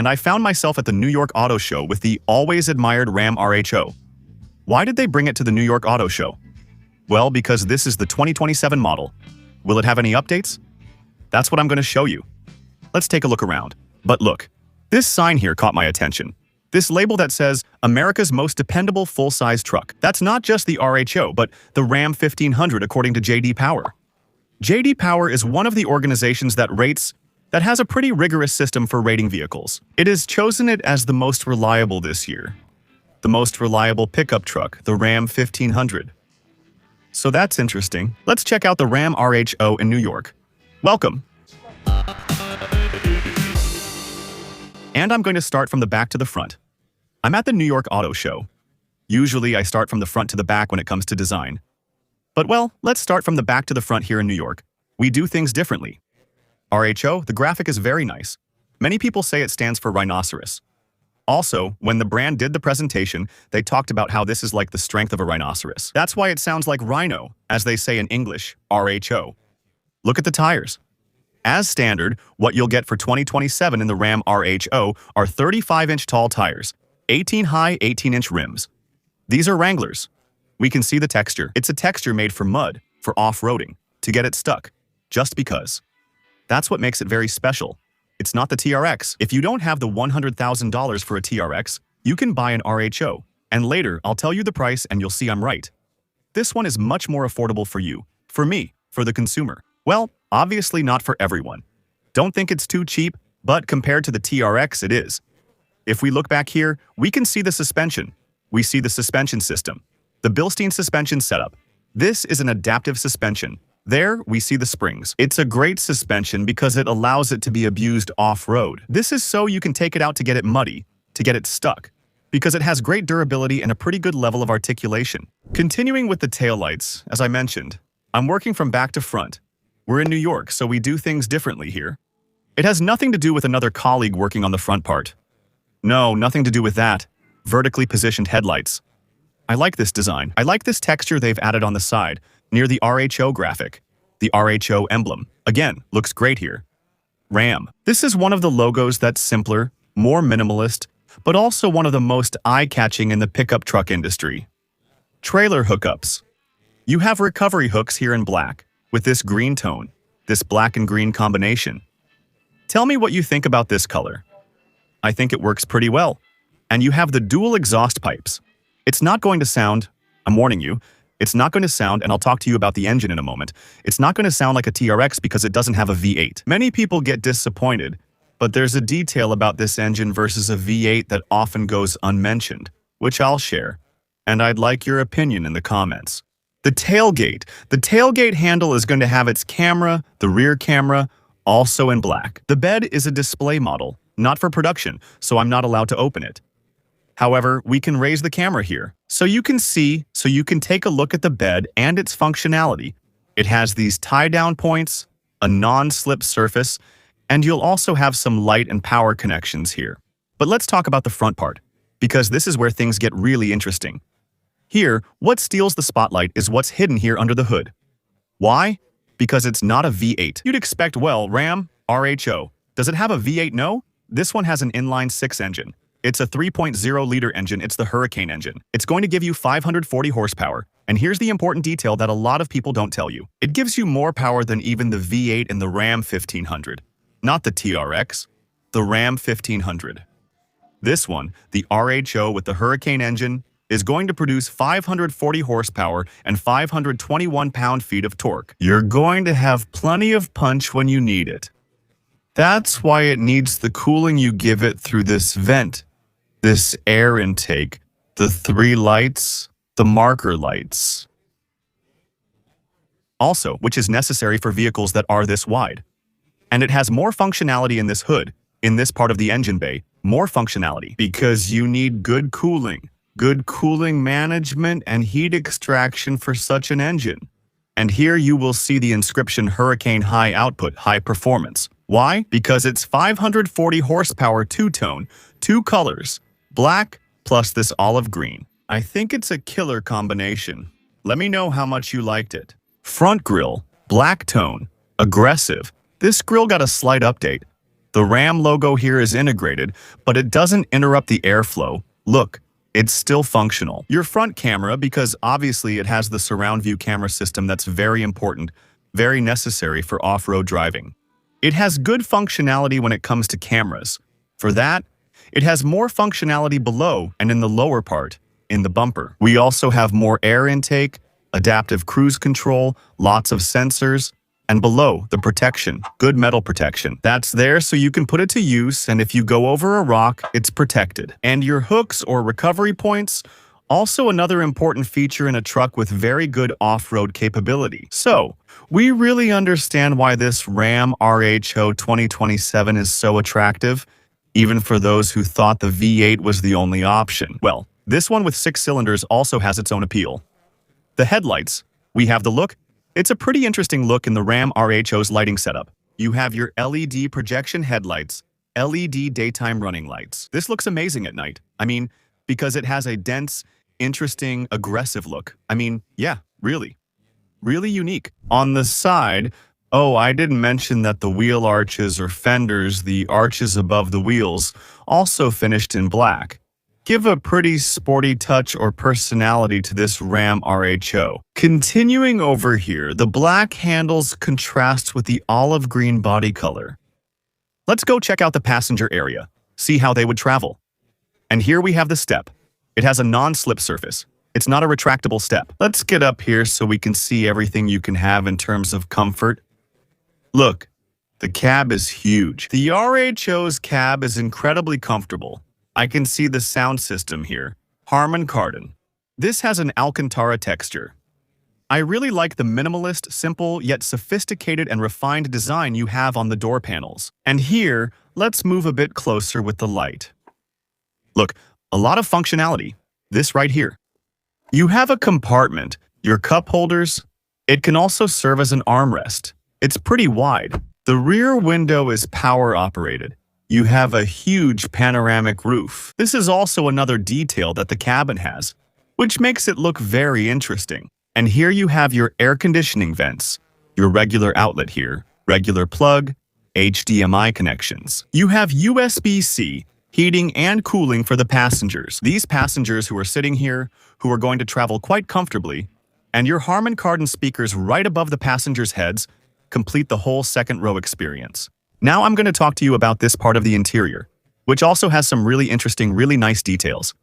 and I found myself at the New York Auto Show with the always admired Ram RHO. Why did they bring it to the New York Auto Show? Well, because this is the 2027 model. Will it have any updates? That's what I'm going to show you. Let's take a look around. But look, this sign here caught my attention. This label that says, America's most dependable full-size truck. That's not just the RHO, but the Ram 1500 according to J.D. Power. J.D. Power is one of the organizations that has a pretty rigorous system for rating vehicles. It has chosen it as the most reliable this year. The most reliable pickup truck, the Ram 1500. So that's interesting. Let's check out the Ram RHO in New York. Welcome. And I'm going to start from the back to the front. I'm at the New York Auto Show. Usually I start from the front to the back when it comes to design. But well, let's start from the back to the front here in New York. We do things differently. RHO, the graphic is very nice. Many people say it stands for rhinoceros. Also, when the brand did the presentation, they talked about how this is like the strength of a rhinoceros. That's why it sounds like rhino, as they say in English, RHO. Look at the tires. As standard, what you'll get for 2027 in the Ram RHO are 35-inch tall tires, 18-high 18-inch rims. These are Wranglers. We can see the texture. It's a texture made for mud, for off-roading, to get it stuck, just because. That's what makes it very special. It's not the TRX. If you don't have the $100,000 for a TRX, you can buy an RHO, and later I'll tell you the price and you'll see I'm right. This one is much more affordable for you, for me, for the consumer. Well, obviously not for everyone. Don't think it's too cheap, but compared to the TRX, it is. If we look back here, we can see the suspension. We see the suspension system. The Bilstein suspension setup. This is an adaptive suspension. There, we see the springs. It's a great suspension because it allows it to be abused off-road. This is so you can take it out to get it muddy, to get it stuck, because it has great durability and a pretty good level of articulation. Continuing with the taillights, as I mentioned, I'm working from back to front. We're in New York, so we do things differently here. It has nothing to do with another colleague working on the front part. No, nothing to do with that. Vertically positioned headlights. I like this design. I like this texture they've added on the side, near the RHO graphic. The RHO emblem. Again, looks great here. Ram. This is one of the logos that's simpler, more minimalist, but also one of the most eye-catching in the pickup truck industry. Trailer hookups. You have recovery hooks here in black, with this green tone, this black and green combination. Tell me what you think about this color. I think it works pretty well. And you have the dual exhaust pipes. It's not going to sound, I'm warning you, it's not going to sound, and I'll talk to you about the engine in a moment, it's not going to sound like a TRX because it doesn't have a V8. Many people get disappointed, but there's a detail about this engine versus a V8 that often goes unmentioned, which I'll share, and I'd like your opinion in the comments. The tailgate. The tailgate handle is going to have its camera, the rear camera, also in black. The bed is a display model, not for production, so I'm not allowed to open it. However, we can raise the camera here, so you can take a look at the bed and its functionality. It has these tie-down points, a non-slip surface, and you'll also have some light and power connections here. But let's talk about the front part, because this is where things get really interesting. Here, what steals the spotlight is what's hidden here under the hood. Why? Because it's not a V8. You'd expect, well, Ram RHO. Does it have a V8? No. This one has an inline-six engine. It's a 3.0-liter engine. It's the Hurricane engine. It's going to give you 540 horsepower. And here's the important detail that a lot of people don't tell you. It gives you more power than even the V8 in the Ram 1500. Not the TRX, the Ram 1500. This one, the RHO with the Hurricane engine, is going to produce 540 horsepower and 521 pound-feet of torque. You're going to have plenty of punch when you need it. That's why it needs the cooling you give it through this vent. This air intake, the three lights, the marker lights. Also, which is necessary for vehicles that are this wide. And it has more functionality in this hood, in this part of the engine bay, more functionality, because you need good cooling management and heat extraction for such an engine. And here you will see the inscription Hurricane High Output, High Performance. Why? Because it's 540 horsepower two-tone, two colors, black plus this olive green. I think it's a killer combination. Let me know how much you liked it. Front grille, black tone, aggressive. This grille got a slight update. The Ram logo here is integrated, but it doesn't interrupt the airflow. Look, it's still functional. Your front camera, because obviously it has the surround view camera system that's very important, very necessary for off-road driving. It has good functionality when it comes to cameras. For that, it has more functionality below and in the lower part, in the bumper. We also have more air intake, adaptive cruise control, lots of sensors, and below, the protection, good metal protection. That's there so you can put it to use, and if you go over a rock, it's protected. And your hooks or recovery points, also another important feature in a truck with very good off-road capability. So, we really understand why this Ram RHO 2027 is so attractive, even for those who thought the V8 was the only option. Well, this one with 6 cylinders also has its own appeal. The headlights, we have the look. It's a pretty interesting look in the Ram RHO's lighting setup. You have your LED projection headlights, LED daytime running lights. This looks amazing at night. I mean, because it has a dense, interesting, aggressive look. I mean, yeah, really unique. On the side, oh, I didn't mention that the wheel arches or fenders, the arches above the wheels, also finished in black. Give a pretty sporty touch or personality to this Ram RHO. Continuing over here, the black handles contrast with the olive green body color. Let's go check out the passenger area, see how they would travel. And here we have the step. It has a non-slip surface. It's not a retractable step. Let's get up here so we can see everything you can have in terms of comfort. Look, the cab is huge. The RHO's cab is incredibly comfortable. I can see the sound system here, Harman Kardon. This has an Alcantara texture. I really like the minimalist, simple, yet sophisticated and refined design you have on the door panels. And here, let's move a bit closer with the light. Look, a lot of functionality. This right here. You have a compartment, your cup holders. It can also serve as an armrest. It's pretty wide. The rear window is power operated. You have a huge panoramic roof. This is also another detail that the cabin has, which makes it look very interesting. And here you have your air conditioning vents, your regular outlet here, regular plug, HDMI connections. You have USB-C, heating and cooling for the passengers. These passengers who are sitting here, who are going to travel quite comfortably, and your Harman Kardon speakers right above the passengers' heads complete the whole second row experience. Now I'm going to talk to you about this part of the interior, which also has some really interesting, really nice details.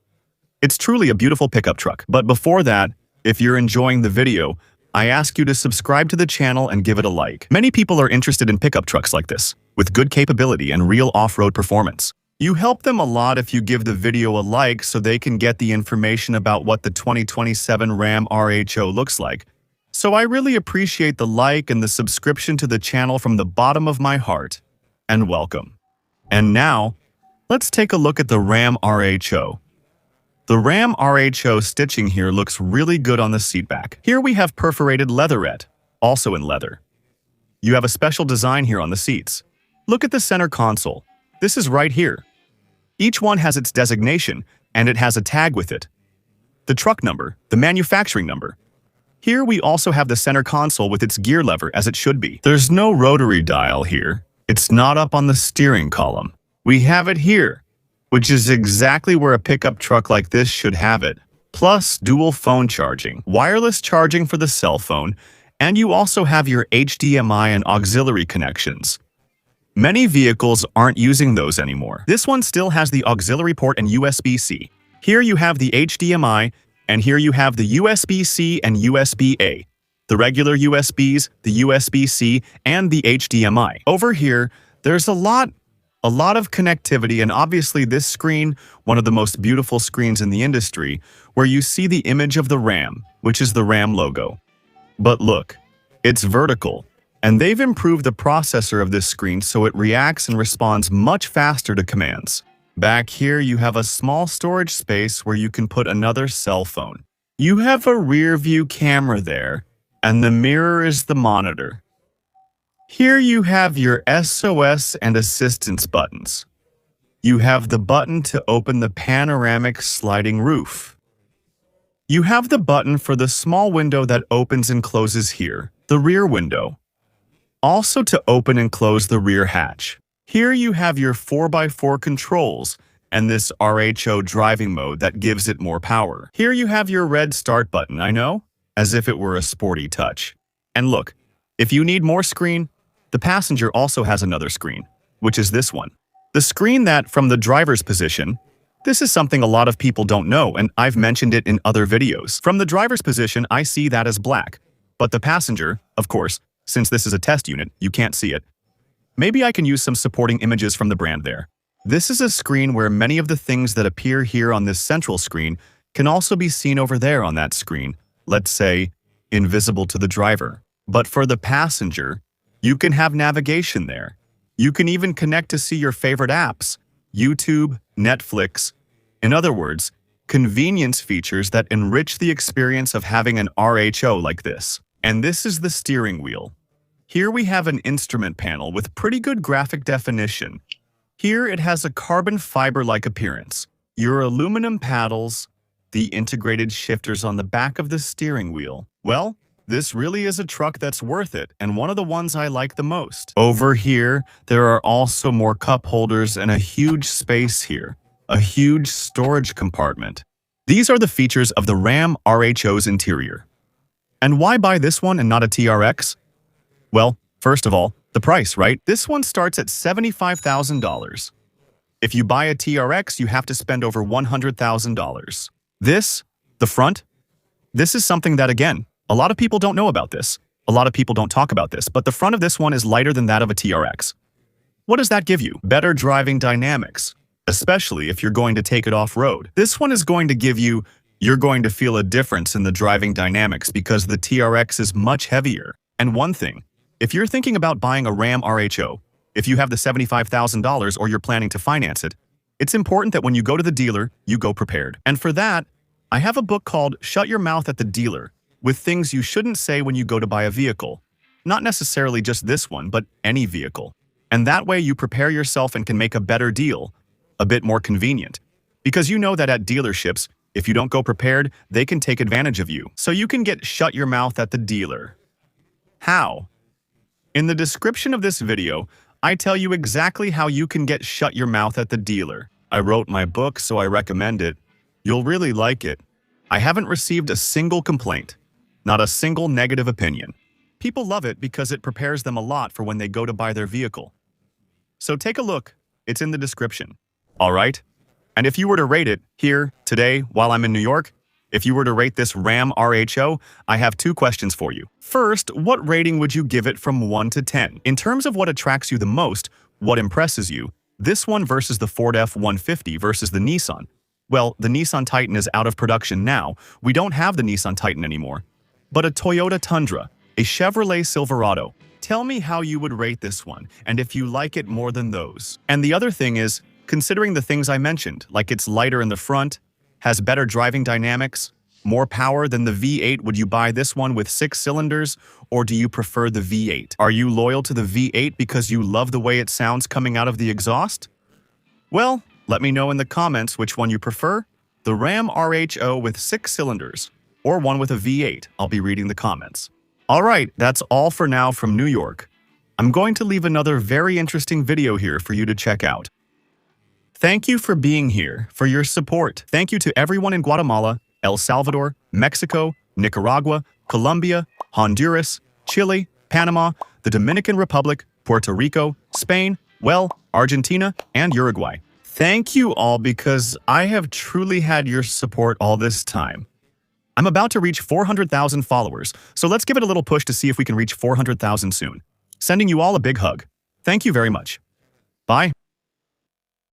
It's truly a beautiful pickup truck. But before that, if you're enjoying the video, I ask you to subscribe to the channel and give it a like. Many people are interested in pickup trucks like this, with good capability and real off-road performance. You help them a lot if you give the video a like so they can get the information about what the 2027 Ram RHO looks like. So I really appreciate the like and the subscription to the channel from the bottom of my heart. And welcome. And now, let's take a look at the Ram RHO. The Ram RHO stitching here looks really good on the seatback. Here we have perforated leatherette, also in leather. You have a special design here on the seats. Look at the center console. This is right here. Each one has its designation, and it has a tag with it. The truck number, the manufacturing number. Here we also have the center console with its gear lever as it should be. There's no rotary dial here. It's not up on the steering column. We have it here, which is exactly where a pickup truck like this should have it. Plus dual phone charging, wireless charging for the cell phone, and you also have your HDMI and auxiliary connections. Many vehicles aren't using those anymore. This one still has the auxiliary port and USB-C. Here you have the HDMI, and here you have the USB-C and USB-A. The regular USBs, the USB-C, and the HDMI. Over here, there's a lot of connectivity, and obviously this screen, one of the most beautiful screens in the industry, where you see the image of the Ram, which is the Ram logo. But look, it's vertical, and they've improved the processor of this screen so it reacts and responds much faster to commands. Back here, you have a small storage space where you can put another cell phone. You have a rear view camera there, and the mirror is the monitor. Here you have your SOS and assistance buttons. You have the button to open the panoramic sliding roof. You have the button for the small window that opens and closes here, the rear window. Also to open and close the rear hatch. Here you have your 4x4 controls and this RHO driving mode that gives it more power. Here you have your red start button, I know, as if it were a sporty touch. And look, if you need more screen, the passenger also has another screen, which is this one. The screen that, from the driver's position, this is something a lot of people don't know, and I've mentioned it in other videos. From the driver's position, I see that as black. But the passenger, of course, since this is a test unit, you can't see it. Maybe I can use some supporting images from the brand there. This is a screen where many of the things that appear here on this central screen can also be seen over there on that screen, let's say, invisible to the driver. But for the passenger, you can have navigation there. You can even connect to see your favorite apps, YouTube, Netflix. In other words, convenience features that enrich the experience of having an RHO like this. And this is the steering wheel. Here we have an instrument panel with pretty good graphic definition. Here it has a carbon fiber-like appearance. Your aluminum paddles, the integrated shifters on the back of the steering wheel. Well, this really is a truck that's worth it, and one of the ones I like the most. Over here, there are also more cup holders and a huge space here, a huge storage compartment. These are the features of the Ram RHO's interior. And why buy this one and not a TRX? Well, first of all, the price, right? This one starts at $75,000. If you buy a TRX, you have to spend over $100,000. This, the front, this is something that, again, a lot of people don't know about this. A lot of people don't talk about this, but the front of this one is lighter than that of a TRX. What does that give you? Better driving dynamics, especially if you're going to take it off-road. This one is going to give you, you're going to feel a difference in the driving dynamics because the TRX is much heavier. And one thing, if you're thinking about buying a Ram RHO, if you have the $75,000 or you're planning to finance it, it's important that when you go to the dealer, you go prepared. And for that, I have a book called Shut Your Mouth at the Dealer, with things you shouldn't say when you go to buy a vehicle. Not necessarily just this one, but any vehicle. And that way you prepare yourself and can make a better deal, a bit more convenient. Because you know that at dealerships, if you don't go prepared, they can take advantage of you. So you can get Shut Your Mouth at the Dealer. How? In the description of this video, I tell you exactly how you can get Shut Your Mouth at the Dealer. I wrote my book, so I recommend it. You'll really like it. I haven't received a single complaint, not a single negative opinion. People love it because it prepares them a lot for when they go to buy their vehicle. So take a look. It's in the description. All right? And if you were to rate it here, today, while I'm in New York, if you were to rate this Ram RHO, I have two questions for you. First, what rating would you give it from 1 to 10? In terms of what attracts you the most, what impresses you, this one versus the Ford F-150 versus the Nissan. Well, the Nissan Titan is out of production now. We don't have the Nissan Titan anymore. But a Toyota Tundra, a Chevrolet Silverado. Tell me how you would rate this one, and if you like it more than those. And the other thing is, considering the things I mentioned, like it's lighter in the front, has better driving dynamics, more power than the V8, would you buy this one with 6 cylinders, or do you prefer the V8? Are you loyal to the V8 because you love the way it sounds coming out of the exhaust? Well, let me know in the comments which one you prefer, the Ram RHO with 6 cylinders, or one with a V8. I'll be reading the comments. Alright, that's all for now from New York. I'm going to leave another very interesting video here for you to check out. Thank you for being here, for your support. Thank you to everyone in Guatemala, El Salvador, Mexico, Nicaragua, Colombia, Honduras, Chile, Panama, the Dominican Republic, Puerto Rico, Spain, well, Argentina, and Uruguay. Thank you all because I have truly had your support all this time. I'm about to reach 400,000 followers, so let's give it a little push to see if we can reach 400,000 soon. Sending you all a big hug. Thank you very much. Bye.